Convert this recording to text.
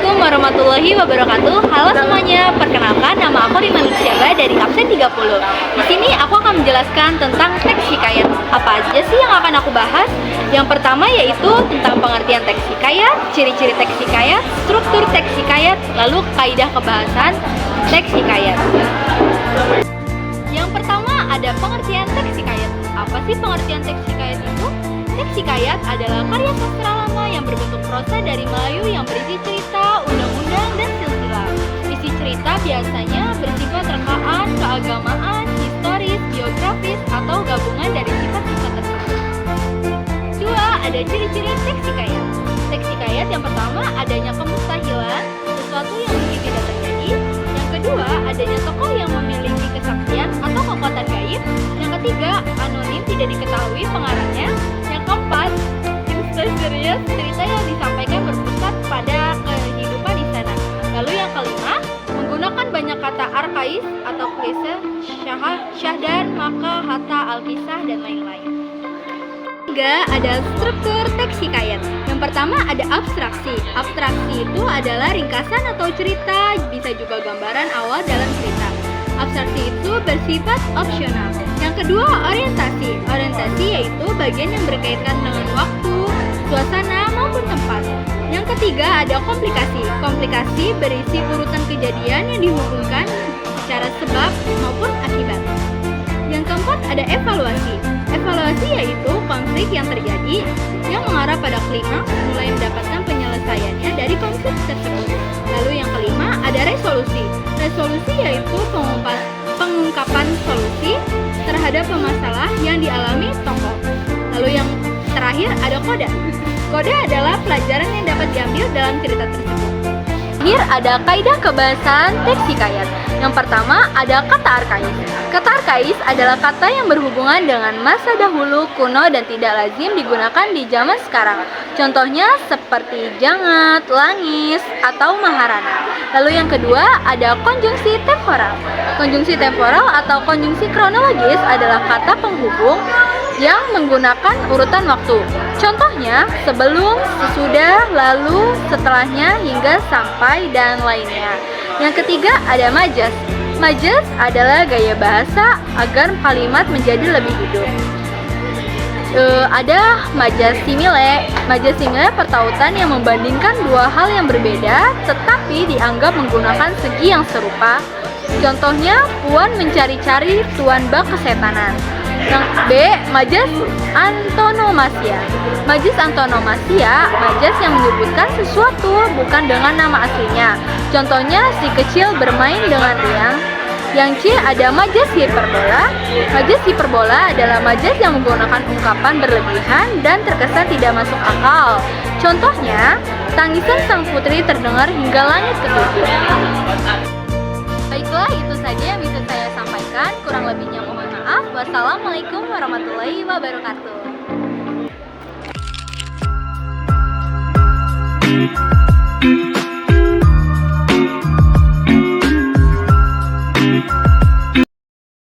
Assalamualaikum warahmatullahi wabarakatuh. Halo semuanya, perkenalkan nama aku Rima Nursyaba dari absen 30. Di sini aku akan menjelaskan tentang teks hikayat. Apa aja sih yang akan aku bahas? Yang pertama yaitu tentang pengertian teks hikayat, ciri-ciri teks hikayat, struktur teks hikayat, lalu kaidah kebahasan teks hikayat. Yang pertama ada pengertian teks hikayat. Apa sih pengertian teks hikayat itu? Teks hikayat adalah karya sastra lama yang berbentuk prosa dari Melayu yang berisi cerita, undang-undang, dan silsilah. Isi cerita biasanya bersifat rekaan, keagamaan, historis, biografis, atau gabungan dari sifat-sifat tertentu. Dua, ada ciri-ciri teks hikayat. Teks hikayat yang pertama adanya kemustahilan, sesuatu yang mungkin tidak terjadi. Yang kedua, adanya tokoh yang memiliki kesaksian atau kekuatan gaib. Yang ketiga, anonim, tidak diketahui pengarangnya. Yang keempat, misterius, cerita yang disampaikan berpusat pada kehidupan di sana. Lalu yang kelima, menggunakan banyak kata arkais atau klise, syahdan, maka, hatta, alkisah, dan lain-lain. Tiga, ada struktur teks hikayat. Yang pertama ada abstraksi. Abstraksi itu adalah ringkasan atau cerita, bisa juga gambaran awal dalam cerita. Abstraksi itu bersifat opsional. Yang kedua, orientasi. Orientasi yaitu bagian yang berkaitan dengan waktu, suasana, maupun tempat. Yang ketiga, ada komplikasi. Komplikasi berisi urutan kejadian yang dihubungkan secara sebab maupun akibat. Yang keempat, ada evaluasi. Evaluasi yaitu konflik yang terjadi yang mengarah pada klimaks mulai mendapatkan penyelesaiannya dari konflik tersebut. Lalu yang kelima, ada resolusi. Resolusi yaitu pengungkapan solusi terhadap masalah yang dialami tokoh. Lalu yang terakhir ada koda. Koda adalah pelajaran yang dapat diambil dalam cerita tersebut. Terakhir ada kaidah kebahasan teks hikayat. Yang pertama ada kata arkais. Kata arkais adalah kata yang berhubungan dengan masa dahulu, kuno, dan tidak lazim digunakan di zaman sekarang. Contohnya seperti jangat, langis, atau maharana. Lalu yang kedua ada konjungsi temporal. Konjungsi temporal atau konjungsi kronologis adalah kata penghubung yang menggunakan urutan waktu. Contohnya sebelum, sesudah, lalu, setelahnya, hingga sampai, dan lainnya. Yang ketiga ada majas. Majas adalah gaya bahasa agar kalimat menjadi lebih hidup. Ada majas simile. Majas simile pertautan yang membandingkan dua hal yang berbeda tetapi dianggap menggunakan segi yang serupa. Contohnya Puan mencari-cari tuan bak kesetanan. Yang B, majas antonomasia. Majas antonomasia, majas yang menyebutkan sesuatu bukan dengan nama aslinya. Contohnya si kecil bermain dengan tiang. Yang C ada majas hiperbola. Majas hiperbola adalah majas yang menggunakan ungkapan berlebihan dan terkesan tidak masuk akal. Contohnya, tangisan sang putri terdengar hingga langit ketujuh. Baiklah, itu saja yang bisa saya sampaikan. Kurang lebihnya mohon maaf. Wassalamualaikum warahmatullahi wabarakatuh.